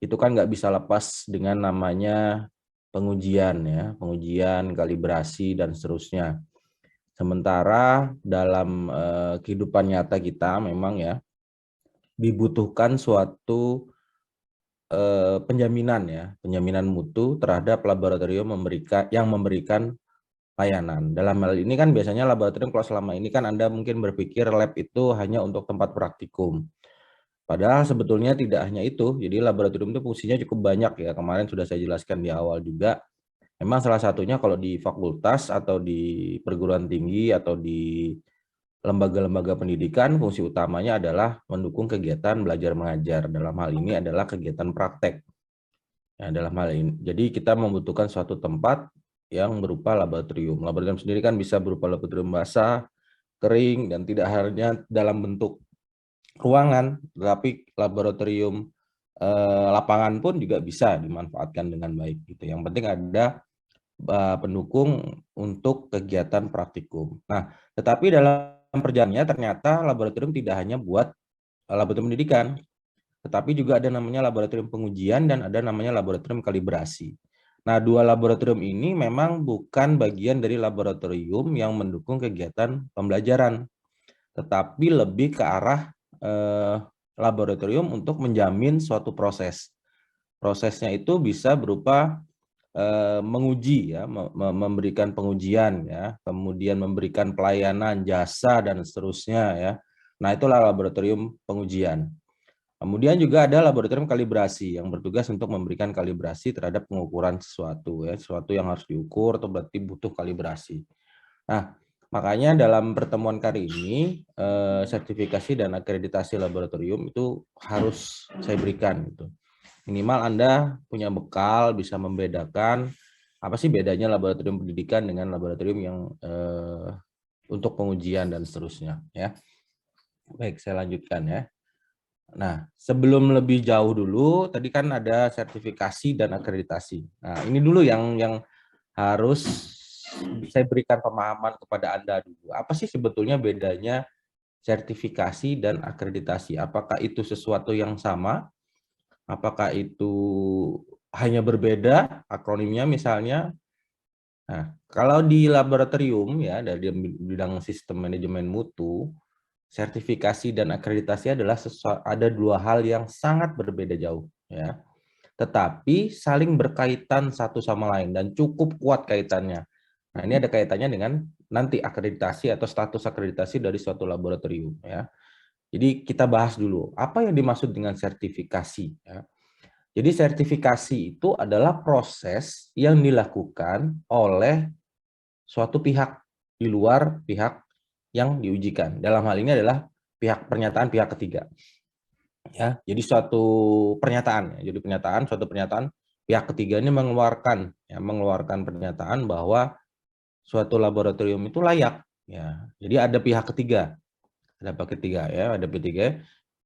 itu kan nggak bisa lepas dengan namanya pengujian ya, pengujian, kalibrasi dan seterusnya. Sementara dalam kehidupan nyata kita memang ya dibutuhkan suatu penjaminan ya, penjaminan mutu terhadap laboratorium yang memberikan layanan. Dalam hal ini kan biasanya laboratorium, kalau selama ini kan Anda mungkin berpikir lab itu hanya untuk tempat praktikum. Padahal sebetulnya tidak hanya itu. Jadi laboratorium itu fungsinya cukup banyak ya. Kemarin sudah saya jelaskan di awal juga. Memang salah satunya kalau di fakultas atau di perguruan tinggi atau di lembaga-lembaga pendidikan, fungsi utamanya adalah mendukung kegiatan belajar mengajar. Dalam hal ini adalah kegiatan praktek. Ya, dalam hal ini, jadi kita membutuhkan suatu tempat yang berupa laboratorium. Laboratorium sendiri kan bisa berupa laboratorium basah, kering, dan tidak hanya dalam bentuk ruangan, tetapi laboratorium lapangan pun juga bisa dimanfaatkan dengan baik. Gitu. Yang penting ada pendukung untuk kegiatan praktikum. Nah, tetapi dalam perjalanannya ternyata laboratorium tidak hanya buat laboratorium pendidikan, tetapi juga ada namanya laboratorium pengujian dan ada namanya laboratorium kalibrasi. Nah, dua laboratorium ini memang bukan bagian dari laboratorium yang mendukung kegiatan pembelajaran, tetapi lebih ke arah laboratorium untuk menjamin suatu proses. Prosesnya itu bisa berupa menguji ya, memberikan pengujian ya, kemudian memberikan pelayanan, jasa dan seterusnya ya. Nah, itulah laboratorium pengujian. Kemudian juga ada laboratorium kalibrasi yang bertugas untuk memberikan kalibrasi terhadap pengukuran sesuatu ya, sesuatu yang harus diukur atau berarti butuh kalibrasi. Nah, makanya dalam pertemuan kali ini sertifikasi dan akreditasi laboratorium itu harus saya berikan gitu. Minimal Anda punya bekal bisa membedakan apa sih bedanya laboratorium pendidikan dengan laboratorium yang untuk pengujian dan seterusnya ya. Baik, saya lanjutkan ya. Nah, sebelum lebih jauh dulu, tadi kan ada sertifikasi dan akreditasi. Nah, ini dulu yang harus saya berikan pemahaman kepada Anda dulu. Apa sih sebetulnya bedanya sertifikasi dan akreditasi? Apakah itu sesuatu yang sama? Apakah itu hanya berbeda akronimnya misalnya? Nah, kalau di laboratorium ya dari bidang sistem manajemen mutu, sertifikasi dan akreditasi adalah ada dua hal yang sangat berbeda jauh ya. Tetapi saling berkaitan satu sama lain dan cukup kuat kaitannya. Nah, ini ada kaitannya dengan nanti akreditasi atau status akreditasi dari suatu laboratorium ya. Jadi kita bahas dulu apa yang dimaksud dengan sertifikasi ya. Jadi sertifikasi itu adalah proses yang dilakukan oleh suatu pihak di luar pihak yang diujikan. Dalam hal ini adalah pernyataan pihak ketiga. Ya, jadi suatu pernyataan, ya. Jadi suatu pernyataan pihak ketiga ini mengeluarkan pernyataan bahwa suatu laboratorium itu layak. Ya, jadi ada pihak ketiga, ada pihak ketiga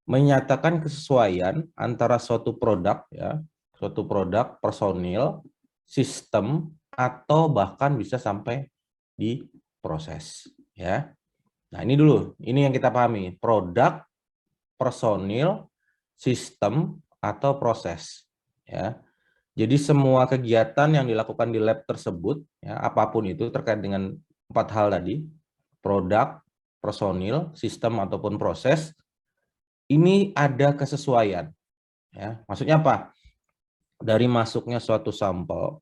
menyatakan kesesuaian antara suatu produk, ya, suatu produk, personil, sistem, atau bahkan bisa sampai di proses. Ya, nah ini dulu, ini yang kita pahami, produk, personil, sistem, atau proses. Ya, jadi semua kegiatan yang dilakukan di lab tersebut, ya, apapun itu terkait dengan 4 hal tadi, produk, personil, sistem, ataupun proses, ini ada kesesuaian. Ya, maksudnya apa? Dari masuknya suatu sampel,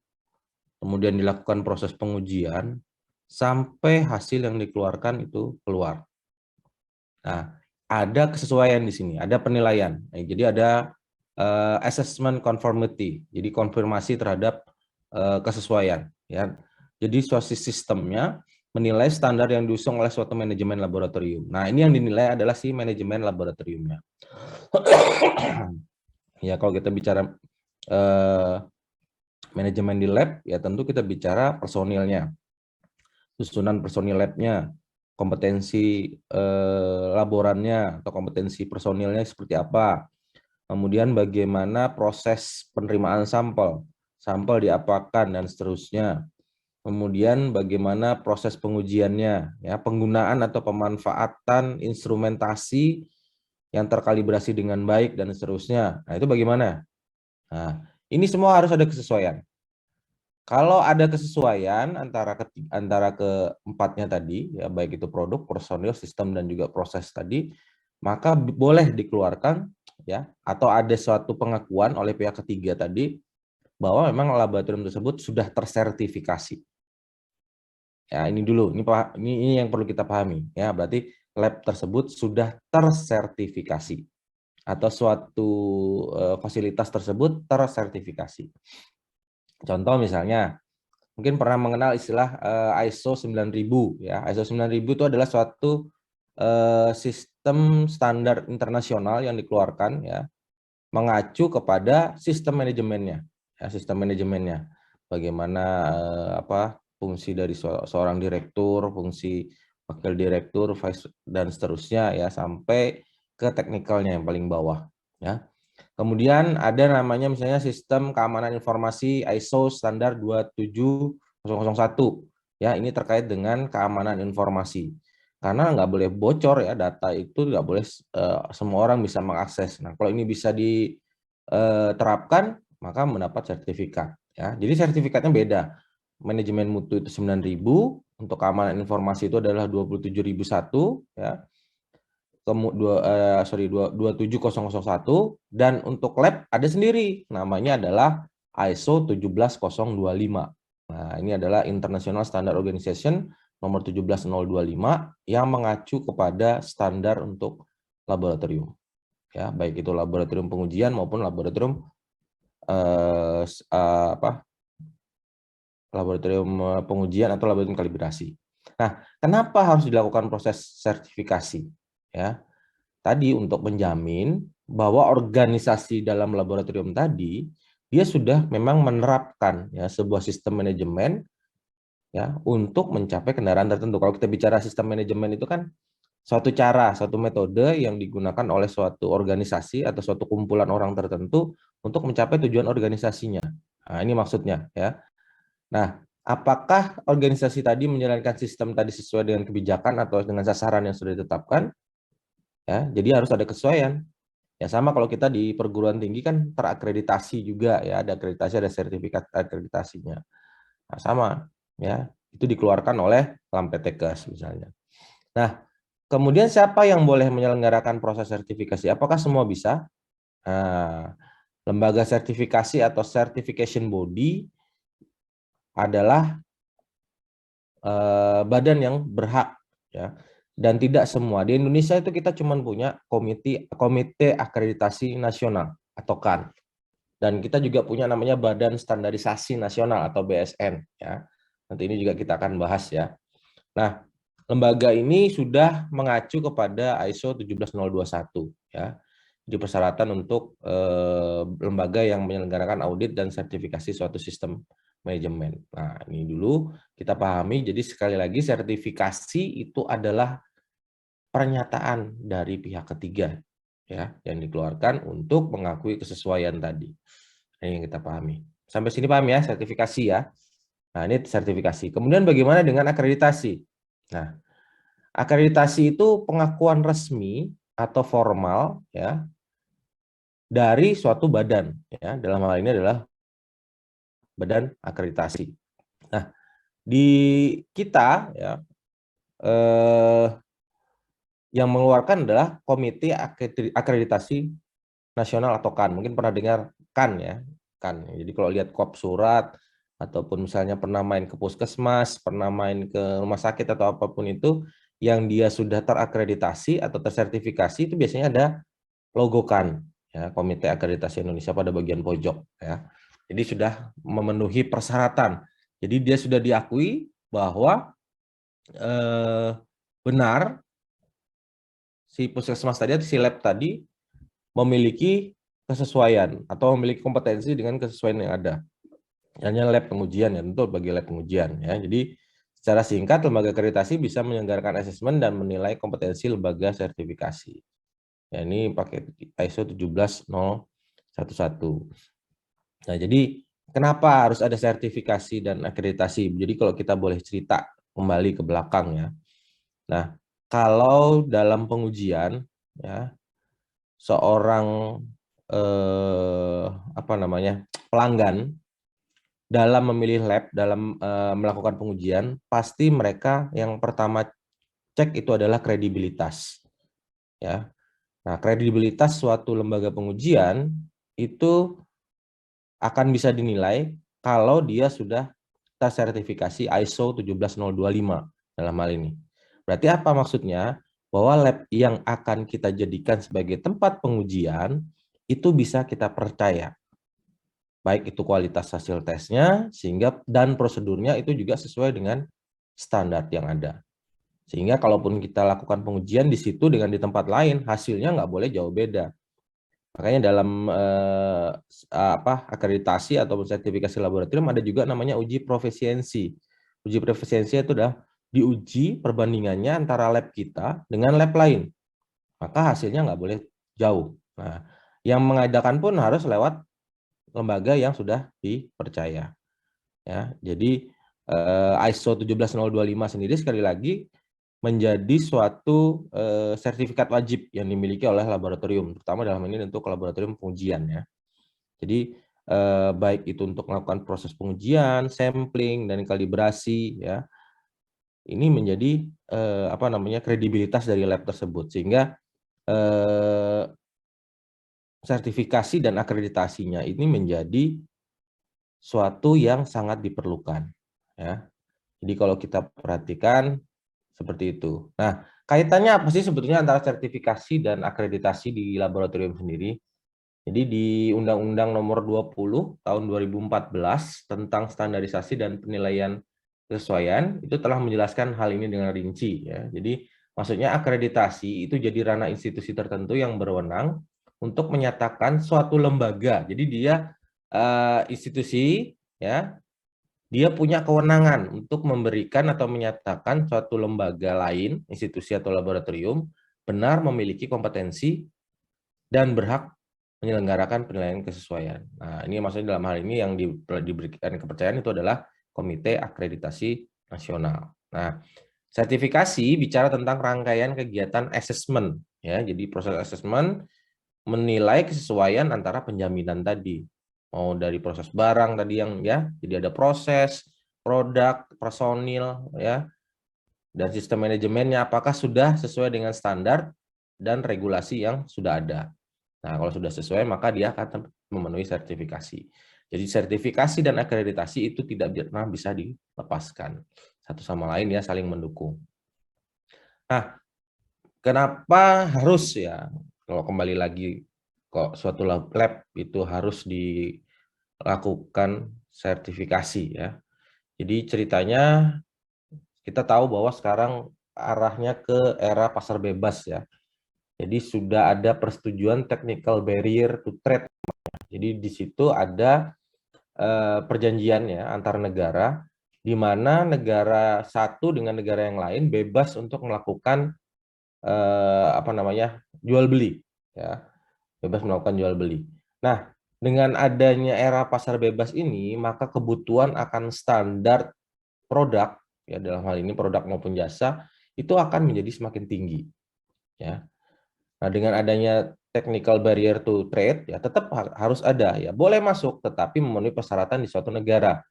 kemudian dilakukan proses pengujian, sampai hasil yang dikeluarkan itu keluar. Nah, ada kesesuaian di sini, ada penilaian. Jadi ada assessment conformity, jadi konfirmasi terhadap kesesuaian. Ya, jadi suatu sistemnya menilai standar yang diusung oleh suatu manajemen laboratorium. Nah, ini yang dinilai adalah si manajemen laboratoriumnya. Ya, kalau kita bicara manajemen di lab, ya tentu kita bicara personilnya, susunan personil labnya, kompetensi laborannya atau kompetensi personilnya seperti apa, kemudian bagaimana proses penerimaan sampel, sampel diapakan dan seterusnya, kemudian bagaimana proses pengujiannya, ya penggunaan atau pemanfaatan instrumentasi yang terkalibrasi dengan baik dan seterusnya. Nah, itu bagaimana? Nah, ini semua harus ada kesesuaian. Kalau ada kesesuaian antara keempatnya tadi, ya baik itu produk, personil, sistem dan juga proses tadi, maka boleh dikeluarkan ya atau ada suatu pengakuan oleh pihak ketiga tadi bahwa memang laboratorium tersebut sudah tersertifikasi. Ya, ini dulu, ini yang perlu kita pahami ya, berarti lab tersebut sudah tersertifikasi atau suatu fasilitas tersebut tersertifikasi. Contoh misalnya mungkin pernah mengenal istilah ISO 9000 ya. ISO 9000 itu adalah suatu sistem standar internasional yang dikeluarkan ya, mengacu kepada sistem manajemennya. Ya, sistem manajemennya. Bagaimana fungsi dari seorang direktur, fungsi wakil direktur, vice dan seterusnya ya sampai ke teknikalnya yang paling bawah ya. Kemudian ada namanya misalnya sistem keamanan informasi ISO standar 27001. Ya, ini terkait dengan keamanan informasi. Karena nggak boleh bocor ya, data itu nggak boleh semua orang bisa mengakses. Nah, kalau ini bisa diterapkan, maka mendapat sertifikat. Ya, jadi sertifikatnya beda. Manajemen mutu itu 9.000, untuk keamanan informasi itu adalah 27.001 ya. 27001 dan untuk lab ada sendiri namanya adalah ISO 17025. Nah, ini adalah International Standard Organization nomor 17025 yang mengacu kepada standar untuk laboratorium. Ya, baik itu laboratorium pengujian maupun laboratorium pengujian atau laboratorium kalibrasi. Nah, kenapa harus dilakukan proses sertifikasi? Ya, tadi untuk menjamin bahwa organisasi dalam laboratorium tadi dia sudah memang menerapkan ya sebuah sistem manajemen ya untuk mencapai kendaraan tertentu. Kalau kita bicara sistem manajemen itu kan suatu cara, suatu metode yang digunakan oleh suatu organisasi atau suatu kumpulan orang tertentu untuk mencapai tujuan organisasinya. Nah, ini maksudnya ya. Nah, apakah organisasi tadi menjalankan sistem tadi sesuai dengan kebijakan atau dengan sasaran yang sudah ditetapkan? Ya, jadi harus ada kesesuaian. Ya sama kalau kita di perguruan tinggi kan terakreditasi juga ya, ada akreditasi, ada sertifikat akreditasinya. Nah, sama ya, itu dikeluarkan oleh Lampetекes misalnya. Nah, kemudian siapa yang boleh menyelenggarakan proses sertifikasi? Apakah semua bisa? Nah, lembaga sertifikasi atau certification body adalah badan yang berhak ya, dan tidak semua. Di Indonesia itu kita cuma punya komite akreditasi nasional atau KAN. Dan kita juga punya namanya Badan Standarisasi Nasional atau BSN ya. Nanti ini juga kita akan bahas ya. Nah, lembaga ini sudah mengacu kepada ISO 17021 ya. Jadi persyaratan untuk lembaga yang menyelenggarakan audit dan sertifikasi suatu sistem manajemen. Nah, ini dulu kita pahami. Jadi sekali lagi sertifikasi itu adalah pernyataan dari pihak ketiga ya yang dikeluarkan untuk mengakui kesesuaian tadi. Ini yang kita pahami. Sampai sini paham ya, sertifikasi ya. Nah, ini sertifikasi. Kemudian bagaimana dengan akreditasi? Nah, akreditasi itu pengakuan resmi atau formal ya dari suatu badan ya. Dalam hal ini adalah badan akreditasi. Nah, di kita ya yang mengeluarkan adalah Komite Akreditasi Nasional atau KAN. Mungkin pernah dengar KAN ya, KAN. Jadi kalau lihat kop surat ataupun misalnya pernah main ke puskesmas, pernah main ke rumah sakit atau apapun itu yang dia sudah terakreditasi atau tersertifikasi itu biasanya ada logo KAN ya, Komite Akreditasi Indonesia pada bagian pojok ya. Jadi sudah memenuhi persyaratan. Jadi dia sudah diakui bahwa benar si puskesmas tadi atau si lab tadi memiliki kesesuaian atau memiliki kompetensi dengan kesesuaian yang ada. Hanya lab pengujian ya, tentu bagi lab pengujian ya. Jadi secara singkat lembaga akreditasi bisa menyelenggarakan asesmen dan menilai kompetensi lembaga sertifikasi. Ya, ini pakai ISO 17011. Nah, jadi kenapa harus ada sertifikasi dan akreditasi? Jadi kalau kita boleh cerita kembali ke belakang ya. Nah, kalau dalam pengujian ya seorang apa namanya, pelanggan dalam memilih lab, dalam melakukan pengujian, pasti mereka yang pertama cek itu adalah kredibilitas, ya. Nah, kredibilitas suatu lembaga pengujian itu akan bisa dinilai kalau dia sudah tersertifikasi ISO 17025 dalam hal ini. Berarti apa maksudnya? Bahwa lab yang akan kita jadikan sebagai tempat pengujian itu bisa kita percaya. Baik itu kualitas hasil tesnya, sehingga dan prosedurnya itu juga sesuai dengan standar yang ada. Sehingga kalaupun kita lakukan pengujian di situ dengan di tempat lain, hasilnya nggak boleh jauh beda. Makanya dalam akreditasi atau sertifikasi laboratorium ada juga namanya uji profisiensi. Uji profisiensi itu adalah diuji perbandingannya antara lab kita dengan lab lain. Maka hasilnya nggak boleh jauh. Nah, yang mengadakan pun harus lewat lembaga yang sudah dipercaya. Ya, jadi ISO 17025 sendiri sekali lagi menjadi suatu sertifikat wajib yang dimiliki oleh laboratorium, terutama dalam ini untuk laboratorium pengujian ya. Jadi baik itu untuk melakukan proses pengujian, sampling dan kalibrasi ya. Ini menjadi apa namanya, kredibilitas dari lab tersebut, sehingga sertifikasi dan akreditasinya ini menjadi suatu yang sangat diperlukan ya. Jadi kalau kita perhatikan seperti itu. Nah, kaitannya apa sih sebetulnya antara sertifikasi dan akreditasi di laboratorium sendiri? Jadi di Undang-Undang Nomor 20 Tahun 2014 tentang standarisasi dan penilaian kesesuaian itu telah menjelaskan hal ini dengan rinci ya. Jadi maksudnya akreditasi itu jadi ranah institusi tertentu yang berwenang untuk menyatakan suatu lembaga. Jadi dia institusi ya, dia punya kewenangan untuk memberikan atau menyatakan suatu lembaga lain, institusi atau laboratorium benar memiliki kompetensi dan berhak menyelenggarakan penilaian kesesuaian. Nah, ini maksudnya dalam hal ini yang diberikan kepercayaan itu adalah Komite Akreditasi Nasional. Nah, sertifikasi bicara tentang rangkaian kegiatan assessment ya. Jadi proses assessment menilai kesesuaian antara penjaminan tadi. Mau dari proses barang tadi yang ya, jadi ada proses, produk, personil ya, dan sistem manajemennya apakah sudah sesuai dengan standar dan regulasi yang sudah ada. Nah, kalau sudah sesuai maka dia akan memenuhi sertifikasi. Jadi sertifikasi dan akreditasi itu tidak pernah bisa dilepaskan. Satu sama lain ya, saling mendukung. Nah, kenapa harus ya, kalau kembali lagi kok suatu lab itu harus dilakukan sertifikasi ya. Jadi ceritanya kita tahu bahwa sekarang arahnya ke era pasar bebas ya. Jadi sudah ada persetujuan technical barrier to trade. Jadi di situ ada perjanjian ya antar negara, di mana negara satu dengan negara yang lain bebas untuk melakukan apa namanya, jual beli ya, bebas melakukan jual beli. Nah, dengan adanya era pasar bebas ini, maka kebutuhan akan standar produk ya, dalam hal ini produk maupun jasa itu akan menjadi semakin tinggi ya. Nah, dengan adanya technical barrier to trade ya tetap harus ada ya, boleh masuk tetapi memenuhi persyaratan di suatu negara.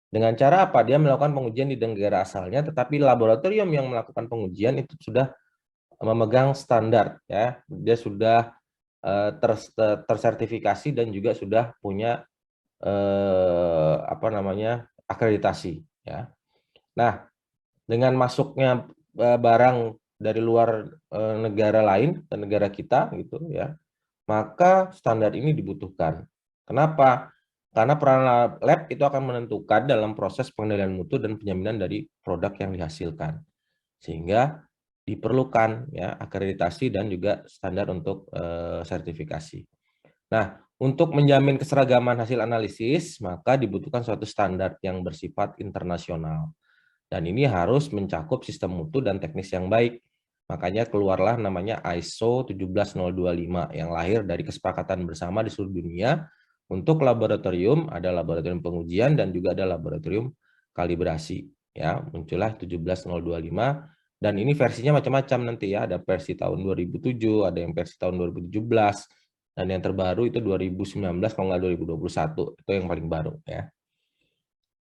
Dengan cara apa? Dia melakukan pengujian di negara asalnya, tetapi laboratorium yang melakukan pengujian itu sudah memegang standar ya, dia sudah tersertifikasi dan juga sudah punya apa namanya, akreditasi ya. Nah, dengan masuknya barang dari luar negara lain ke negara kita gitu ya, maka standar ini dibutuhkan. Kenapa? Karena peran lab itu akan menentukan dalam proses pengendalian mutu dan penjaminan dari produk yang dihasilkan. Sehingga diperlukan ya akreditasi dan juga standar untuk sertifikasi. Nah, untuk menjamin keseragaman hasil analisis, maka dibutuhkan suatu standar yang bersifat internasional. Dan ini harus mencakup sistem mutu dan teknis yang baik. Makanya keluarlah namanya ISO 17025 yang lahir dari kesepakatan bersama di seluruh dunia. Untuk laboratorium, ada laboratorium pengujian dan juga ada laboratorium kalibrasi. Ya, muncullah 17025 dan ini versinya macam-macam nanti ya. Ada versi tahun 2007, ada yang versi tahun 2017. Dan yang terbaru itu 2019 kalau nggak 2021, itu yang paling baru ya.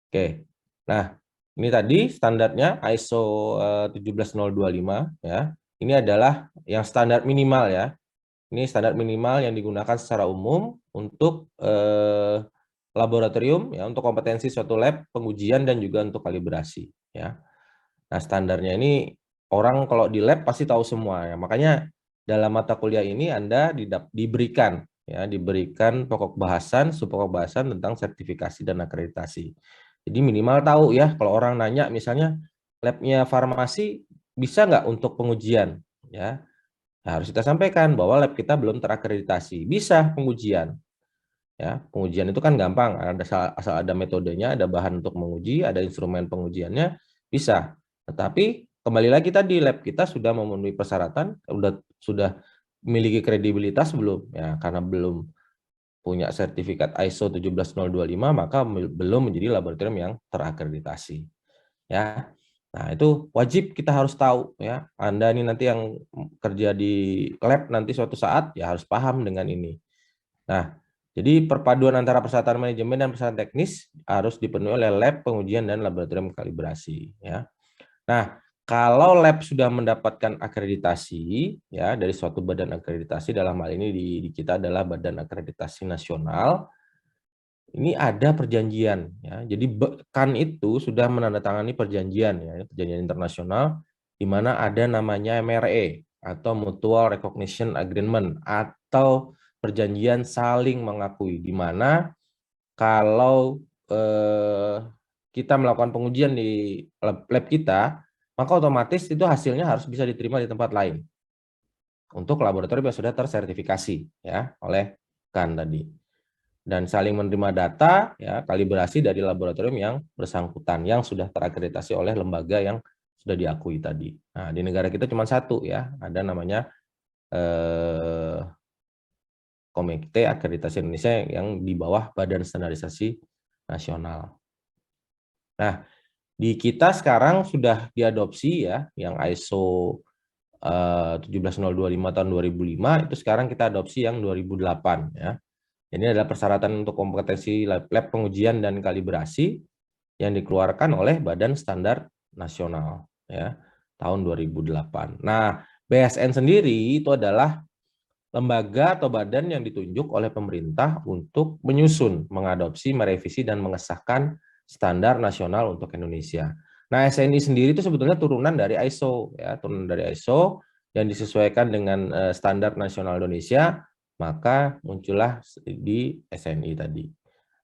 Oke. Nah, ini tadi standarnya ISO 17025 ya. Ini adalah yang standar minimal ya. Ini standar minimal yang digunakan secara umum untuk laboratorium ya, untuk kompetensi suatu lab, pengujian dan juga untuk kalibrasi ya. Nah, standarnya ini orang kalau di lab pasti tahu semua ya. Makanya dalam mata kuliah ini Anda diberikan pokok bahasan, subpokok bahasan tentang sertifikasi dan akreditasi. Jadi minimal tahu ya, kalau orang nanya misalnya labnya farmasi bisa nggak untuk pengujian ya. Nah, harus kita sampaikan bahwa lab kita belum terakreditasi. Bisa pengujian. Ya, pengujian itu kan gampang, asal ada metodenya, ada bahan untuk menguji, ada instrumen pengujiannya, bisa. Tetapi kembali lagi tadi lab kita sudah memenuhi persyaratan, sudah memiliki kredibilitas belum? Ya, karena belum punya sertifikat ISO 17025 maka belum menjadi laboratorium yang terakreditasi. Ya. Nah, itu wajib kita harus tahu ya. Anda ini nanti yang kerja di lab nanti suatu saat ya harus paham dengan ini. Nah, jadi perpaduan antara persyaratan manajemen dan persyaratan teknis harus dipenuhi oleh lab, pengujian, dan laboratorium kalibrasi. Ya. Nah, kalau lab sudah mendapatkan akreditasi ya dari suatu badan akreditasi, dalam hal ini di kita adalah Badan Akreditasi Nasional, ini ada perjanjian. Ya. Jadi KAN itu sudah menandatangani perjanjian, ya, perjanjian internasional, di mana ada namanya MRE atau Mutual Recognition Agreement atau perjanjian saling mengakui, di mana kalau kita melakukan pengujian di lab kita, maka otomatis itu hasilnya harus bisa diterima di tempat lain untuk laboratorium yang sudah tersertifikasi ya oleh KAN tadi. Dan saling menerima data ya kalibrasi dari laboratorium yang bersangkutan yang sudah terakreditasi oleh lembaga yang sudah diakui tadi. Nah, di negara kita cuma satu ya, ada namanya Komite Akreditasi Indonesia yang di bawah Badan Standarisasi Nasional. Nah, di kita sekarang sudah diadopsi ya yang ISO 17025 tahun 2005, itu sekarang kita adopsi yang 2008 ya. Ini adalah persyaratan untuk kompetensi lab pengujian dan kalibrasi yang dikeluarkan oleh Badan Standar Nasional ya tahun 2008. Nah, BSN sendiri itu adalah lembaga atau badan yang ditunjuk oleh pemerintah untuk menyusun, mengadopsi, merevisi dan mengesahkan standar nasional untuk Indonesia. Nah, SNI sendiri itu sebetulnya turunan dari ISO ya, turunan dari ISO yang disesuaikan dengan standar nasional Indonesia, maka muncullah di SNI tadi.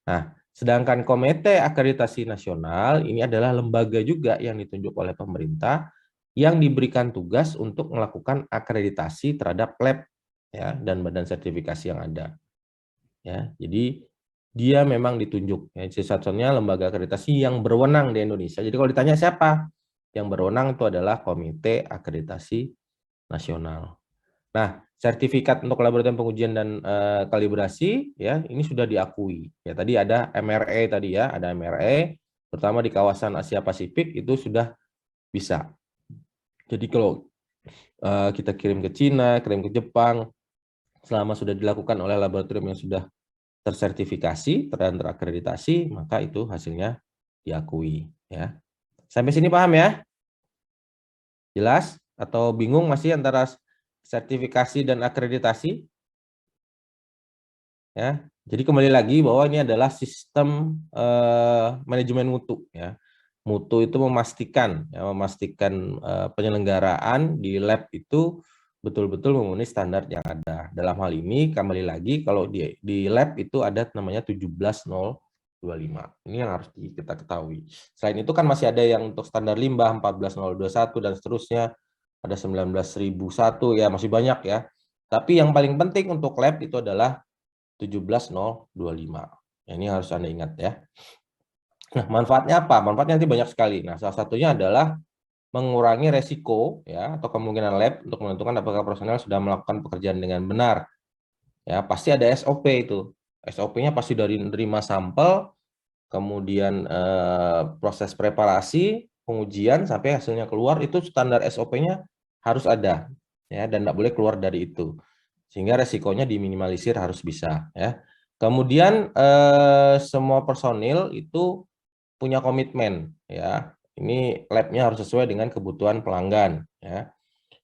Nah, sedangkan Komite Akreditasi Nasional ini adalah lembaga juga yang ditunjuk oleh pemerintah yang diberikan tugas untuk melakukan akreditasi terhadap lab ya dan badan sertifikasi yang ada. Ya, jadi dia memang ditunjuk ya, satu-satunya lembaga akreditasi yang berwenang di Indonesia. Jadi kalau ditanya siapa yang berwenang, itu adalah Komite Akreditasi Nasional. Nah, sertifikat untuk laboratorium pengujian dan kalibrasi ya ini sudah diakui. Ya tadi ada MRE tadi ya, ada MRE terutama di kawasan Asia Pasifik itu sudah bisa. Jadi kalau kita kirim ke Cina, kirim ke Jepang, selama sudah dilakukan oleh laboratorium yang sudah tersertifikasi dan terakreditasi, maka itu hasilnya diakui ya. Sampai sini paham ya? Jelas atau bingung masih antara sertifikasi dan akreditasi? Ya. Jadi kembali lagi bahwa ini adalah sistem manajemen mutu ya. Mutu itu memastikan penyelenggaraan di lab itu betul-betul memenuhi standar yang ada. Dalam hal ini kembali lagi kalau di lab itu ada namanya 17025. Ini yang harus kita ketahui. Selain itu kan masih ada yang untuk standar limbah 14021 dan seterusnya, ada 19001 ya, masih banyak ya. Tapi yang paling penting untuk lab itu adalah 17025. Ini harus Anda ingat ya. Nah, manfaatnya apa? Manfaatnya nanti banyak sekali. Nah, salah satunya adalah mengurangi resiko ya atau kemungkinan lab untuk menentukan apakah personel sudah melakukan pekerjaan dengan benar. Ya, pasti ada SOP itu. SOP-nya pasti dari menerima sampel, kemudian proses preparasi, pengujian sampai hasilnya keluar, itu standar SOP-nya harus ada ya dan tidak boleh keluar dari itu. sehingga resikonya diminimalisir harus bisa ya. Kemudian semua personil itu punya komitmen ya. Ini labnya harus sesuai dengan kebutuhan pelanggan ya.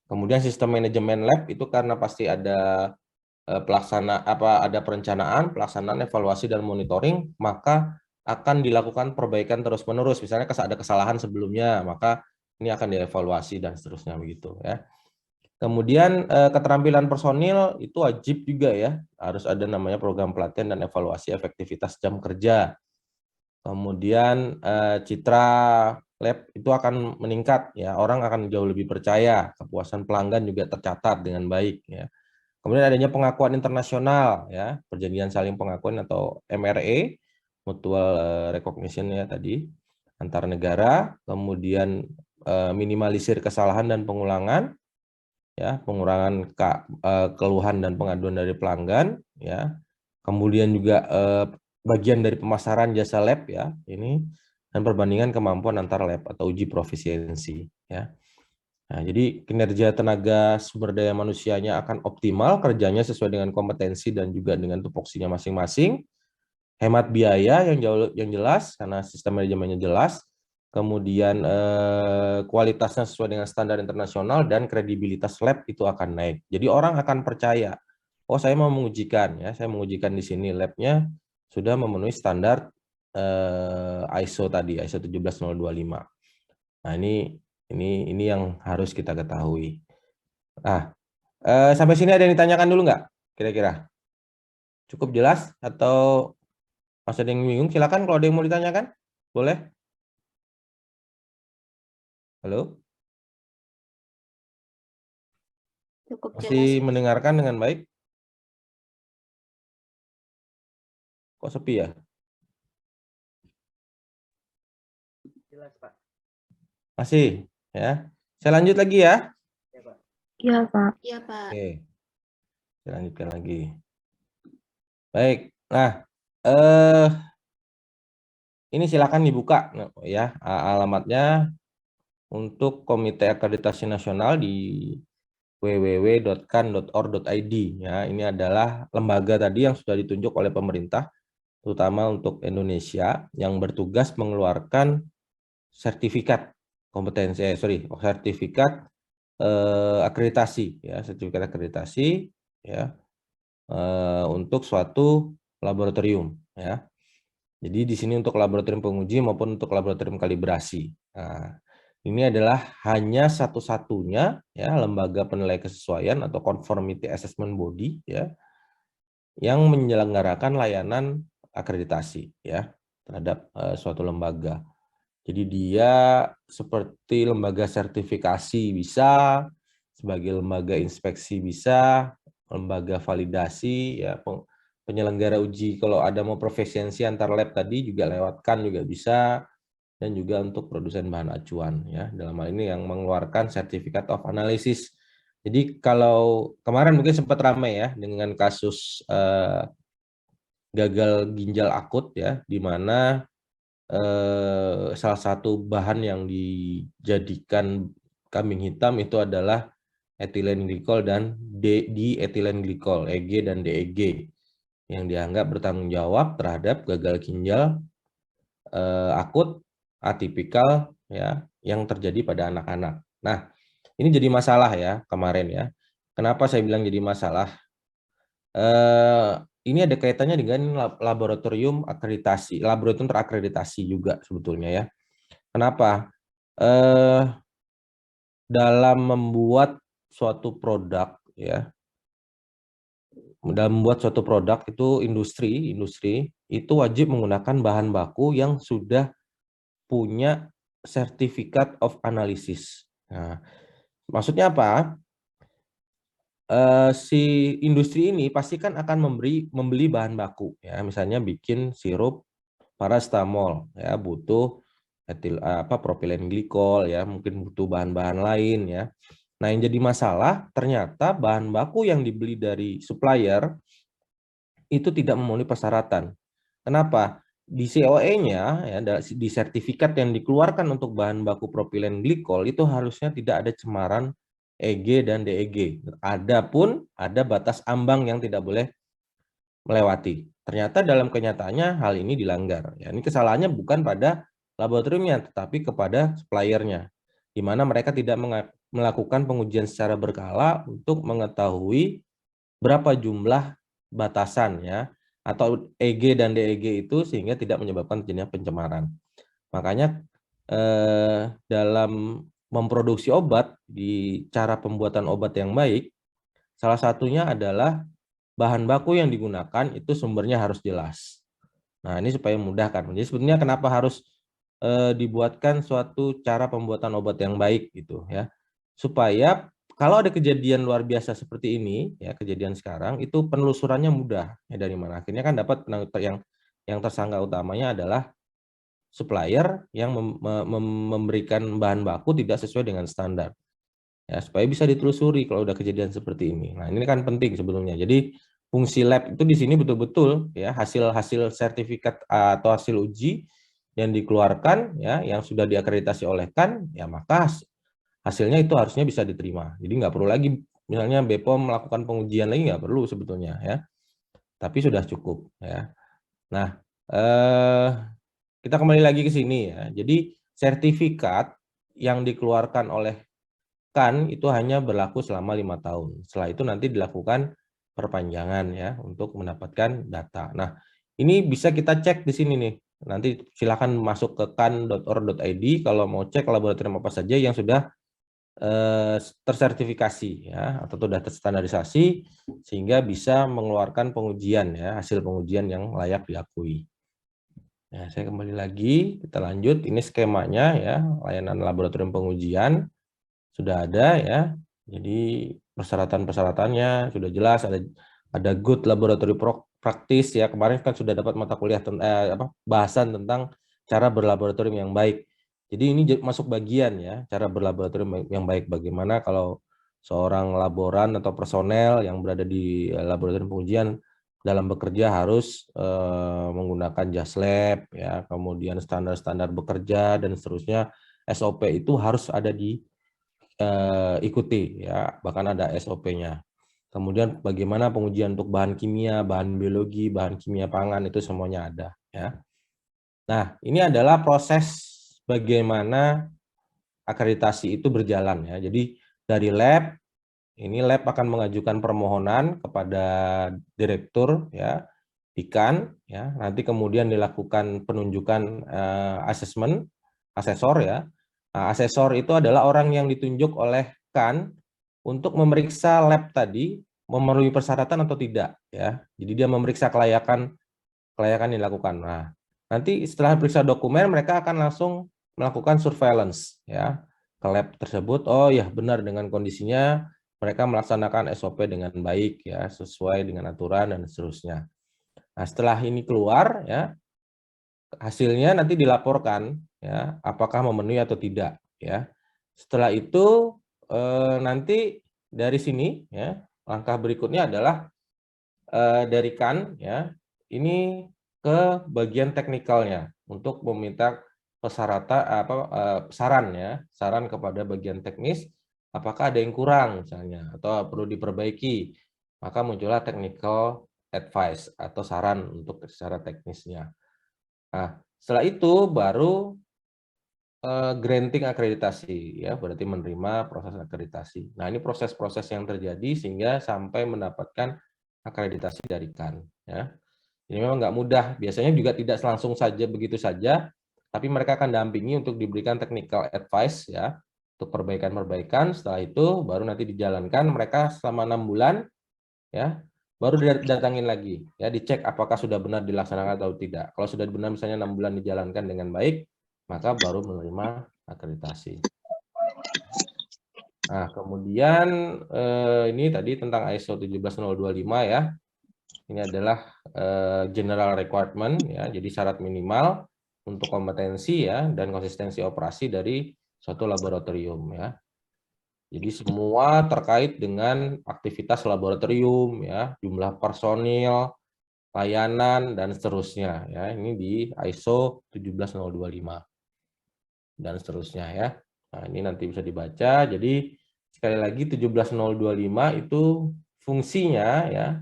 Kemudian sistem manajemen lab itu karena pasti ada ada perencanaan, pelaksanaan, evaluasi dan monitoring, maka akan dilakukan perbaikan terus-menerus. Misalnya ada kesalahan sebelumnya, maka ini akan dievaluasi dan seterusnya begitu ya. Kemudian keterampilan personil itu wajib juga ya, harus ada namanya program pelatihan dan evaluasi efektivitas jam kerja. Kemudian citra lab itu akan meningkat ya, orang akan jauh lebih percaya, kepuasan pelanggan juga tercatat dengan baik ya. Kemudian adanya pengakuan internasional ya, perjanjian saling pengakuan atau MRE, mutual recognition ya tadi antar negara, kemudian minimalisir kesalahan dan pengulangan ya, pengurangan keluhan dan pengaduan dari pelanggan ya. Kemudian juga bagian dari pemasaran jasa lab ya, ini dan perbandingan kemampuan antar lab atau uji profisiensi ya. Nah, jadi kinerja tenaga sumber daya manusianya akan optimal, kerjanya sesuai dengan kompetensi dan juga dengan tupoksinya masing-masing. Hemat biaya yang jelas karena sistem manajemennya jelas. Kemudian kualitasnya sesuai dengan standar internasional dan kredibilitas lab itu akan naik. Jadi orang akan percaya, oh saya mau mengujikan ya, saya mengujikan di sini labnya sudah memenuhi standar ISO tadi, ISO 17025. Nah, ini yang harus kita ketahui. Nah, sampai sini ada yang ditanyakan dulu nggak? Kira-kira cukup jelas atau masih ada yang bingung? Silakan kalau ada yang mau ditanyakan, boleh. Halo, Cukup jelas. masih mendengarkan dengan baik? Kok sepi ya? Jelas, Pak. Masih, ya. Saya lanjut lagi ya. Ya, Pak. Iya, Pak. Iya, Pak. Oke, saya lanjutkan lagi. Baik, nah, ini silakan dibuka ya alamatnya untuk Komite Akreditasi Nasional di www.kan.or.id ya. Ini adalah lembaga tadi yang sudah ditunjuk oleh pemerintah terutama untuk Indonesia yang bertugas mengeluarkan sertifikat kompetensi sertifikat akreditasi ya, sertifikat akreditasi ya untuk suatu laboratorium ya. Jadi di sini untuk laboratorium penguji maupun untuk laboratorium kalibrasi. Nah, ini adalah hanya satu-satunya ya lembaga penilai kesesuaian atau conformity assessment body ya yang menyelenggarakan layanan akreditasi ya terhadap suatu lembaga. Jadi dia seperti lembaga sertifikasi bisa, sebagai lembaga inspeksi bisa, lembaga validasi ya, penyelenggara uji kalau ada mau profesiensi antar lab tadi juga lewatkan juga bisa, dan juga untuk produsen bahan acuan ya, dalam hal ini yang mengeluarkan sertifikat of analysis. Jadi kalau kemarin mungkin sempat ramai ya dengan kasus gagal ginjal akut ya, di mana salah satu bahan yang dijadikan kambing hitam itu adalah etilen glikol dan di-etilen glikol, EG dan DEG, yang dianggap bertanggung jawab terhadap gagal ginjal akut atipikal ya yang terjadi pada anak-anak. Nah, ini jadi masalah ya kemarin ya. Kenapa saya bilang jadi masalah? Ini ada kaitannya dengan laboratorium akreditasi, laboratorium terakreditasi juga sebetulnya ya. Kenapa? Dalam membuat suatu produk ya, dalam membuat suatu produk itu industri itu wajib menggunakan bahan baku yang sudah punya sertifikat of analysis. Nah, maksudnya apa? Si industri ini pasti kan akan membeli bahan baku ya, misalnya bikin sirup paracetamol ya, butuh propilen glikol ya, mungkin butuh bahan-bahan lain ya. Nah, yang jadi masalah ternyata bahan baku yang dibeli dari supplier itu tidak memenuhi persyaratan. Kenapa? Di COE-nya ya, di sertifikat yang dikeluarkan untuk bahan baku propilen glikol itu harusnya tidak ada cemaran EG dan DEG. Adapun ada batas ambang yang tidak boleh melewati. Ternyata dalam kenyataannya hal ini dilanggar. Ya, ini kesalahannya bukan pada laboratoriumnya, tetapi kepada suppliernya, di mana mereka tidak melakukan pengujian secara berkala untuk mengetahui berapa jumlah batasan ya atau EG dan DEG itu sehingga tidak menyebabkan terjadinya pencemaran. Makanya dalam memproduksi obat di cara pembuatan obat yang baik, salah satunya adalah bahan baku yang digunakan itu sumbernya harus jelas. Nah, ini supaya memudahkan. Jadi sebetulnya kenapa harus dibuatkan suatu cara pembuatan obat yang baik gitu ya. Supaya kalau ada kejadian luar biasa seperti ini ya, kejadian sekarang itu penelusurannya mudah ya, dari mana. Akhirnya kan dapat yang tersangka utamanya adalah supplier yang memberikan bahan baku tidak sesuai dengan standar. Ya, supaya bisa ditelusuri kalau udah kejadian seperti ini. Nah, ini kan penting sebetulnya. Jadi fungsi lab itu di sini betul-betul ya hasil sertifikat atau hasil uji yang dikeluarkan ya yang sudah diakreditasi oleh KAN ya, maka hasilnya itu harusnya bisa diterima. Jadi nggak perlu lagi misalnya BPOM melakukan pengujian lagi, nggak perlu sebetulnya ya. Tapi sudah cukup ya. Nah, kita kembali lagi ke sini ya. Jadi sertifikat yang dikeluarkan oleh KAN itu hanya berlaku selama 5 tahun. Setelah itu nanti dilakukan perpanjangan ya untuk mendapatkan data. Nah, ini bisa kita cek di sini nih. Nanti silakan masuk ke kan.or.id kalau mau cek laboratorium apa saja yang sudah tersertifikasi ya atau sudah terstandarisasi sehingga bisa mengeluarkan pengujian ya, hasil pengujian yang layak diakui. Nah, saya kembali lagi, kita lanjut. Ini skemanya ya, layanan laboratorium pengujian sudah ada ya. Jadi persyaratan-persyaratannya sudah jelas, ada good laboratory practice ya. Kemarin kan sudah dapat mata kuliah bahasan tentang cara berlaboratorium yang baik. Jadi ini masuk bagian ya, cara berlaboratorium yang baik. Bagaimana kalau seorang laboran atau personel yang berada di laboratorium pengujian dalam bekerja harus menggunakan jas lab ya, kemudian standar-standar bekerja dan seterusnya. SOP itu harus ada ikuti ya, bahkan ada SOP-nya. Kemudian bagaimana pengujian untuk bahan kimia, bahan biologi, bahan kimia pangan itu semuanya ada ya. Nah, ini adalah proses bagaimana akreditasi itu berjalan ya. Jadi dari lab, ini lab akan mengajukan permohonan kepada direktur ya di KAN ya. Nanti kemudian dilakukan penunjukan asesor ya. Nah, asesor itu adalah orang yang ditunjuk oleh KAN untuk memeriksa lab tadi memenuhi persyaratan atau tidak ya. Jadi dia memeriksa kelayakan dilakukan. Nah, nanti setelah periksa dokumen mereka akan langsung melakukan surveillance ya ke lab tersebut. Oh ya, benar dengan kondisinya, mereka melaksanakan SOP dengan baik ya, sesuai dengan aturan dan seterusnya. Nah, setelah ini keluar ya, hasilnya nanti dilaporkan ya, apakah memenuhi atau tidak ya. Setelah itu nanti dari sini ya, langkah berikutnya adalah dari KAN ya, ini ke bagian teknikalnya untuk meminta saran kepada bagian teknis apakah ada yang kurang misalnya atau perlu diperbaiki, maka muncullah technical advice atau saran untuk secara teknisnya. Nah, setelah itu baru granting akreditasi ya, berarti menerima proses akreditasi. Nah, ini proses-proses yang terjadi sehingga sampai mendapatkan akreditasi dari KAN ya. Ini memang nggak mudah, biasanya juga tidak langsung saja begitu saja, tapi mereka akan dampingi untuk diberikan technical advice ya, untuk perbaikan-perbaikan. Setelah itu baru nanti dijalankan, mereka selama 6 bulan ya, baru datangin lagi ya, dicek apakah sudah benar dilaksanakan atau tidak. Kalau sudah benar misalnya 6 bulan dijalankan dengan baik, maka baru menerima akreditasi. Nah, kemudian ini tadi tentang ISO 17025 ya. Ini adalah general requirement ya, jadi syarat minimal untuk kompetensi ya dan konsistensi operasi dari suatu laboratorium ya. Jadi semua terkait dengan aktivitas laboratorium ya, jumlah personil, layanan dan seterusnya ya. Ini di ISO 17025 dan seterusnya ya. Nah, ini nanti bisa dibaca. Jadi sekali lagi 17025 itu fungsinya ya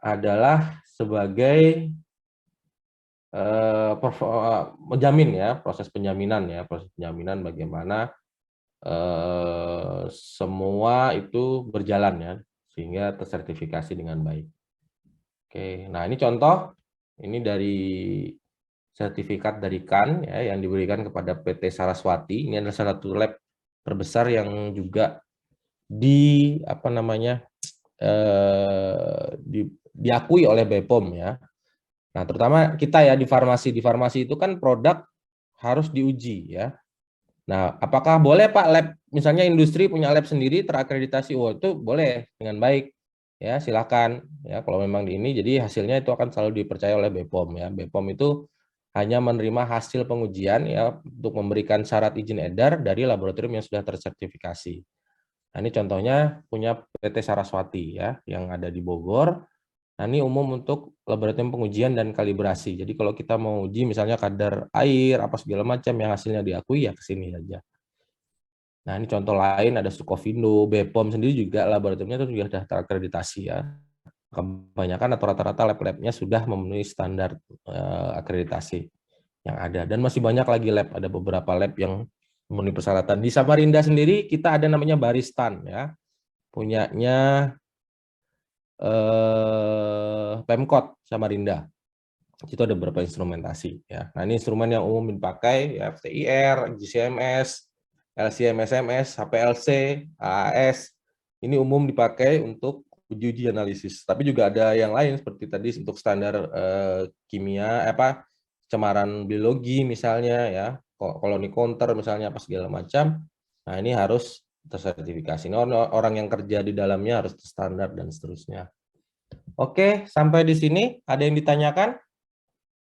adalah sebagai menjamin ya, proses penjaminan bagaimana semua itu berjalan ya sehingga tersertifikasi dengan baik. Oke, nah ini contoh ini dari sertifikat dari KAN ya yang diberikan kepada PT Saraswati. Ini adalah salah satu lab terbesar yang juga diakui oleh BPOM ya. Nah, terutama kita ya di farmasi itu kan produk harus diuji ya. Nah, apakah boleh Pak lab, misalnya industri punya lab sendiri terakreditasi? Oh, itu boleh dengan baik. Ya, silakan. Ya, kalau memang di ini, jadi hasilnya itu akan selalu dipercaya oleh BPOM ya. BPOM itu hanya menerima hasil pengujian ya untuk memberikan syarat izin edar dari laboratorium yang sudah tersertifikasi. Nah, ini contohnya punya PT Saraswati ya, yang ada di Bogor. Nah, ini umum untuk laboratorium pengujian dan kalibrasi. Jadi kalau kita mau uji misalnya kadar air, apa segala macam yang hasilnya diakui ya ke sini aja. Nah, ini contoh lain ada Sukovindo, BPOM sendiri juga laboratoriumnya itu juga sudah terakreditasi ya. Kebanyakan atau rata-rata lab-labnya sudah memenuhi standar akreditasi yang ada. Dan masih banyak lagi lab, ada beberapa lab yang memenuhi persyaratan. Di Samarinda sendiri kita ada namanya Baristan ya, punyanya Pemkot Samarinda. Itu ada beberapa instrumentasi ya. Nah, ini instrumen yang umum dipakai ya, FTIR, GCMS, LC-MS, HPLC, AAS. Ini umum dipakai untuk uji analisis. Tapi juga ada yang lain seperti tadi untuk standar kimia cemaran biologi misalnya ya, koloni counter misalnya apa segala macam. Nah, ini harus tersertifikasi. Ini orang yang kerja di dalamnya harus standar dan seterusnya. Oke, sampai di sini ada yang ditanyakan?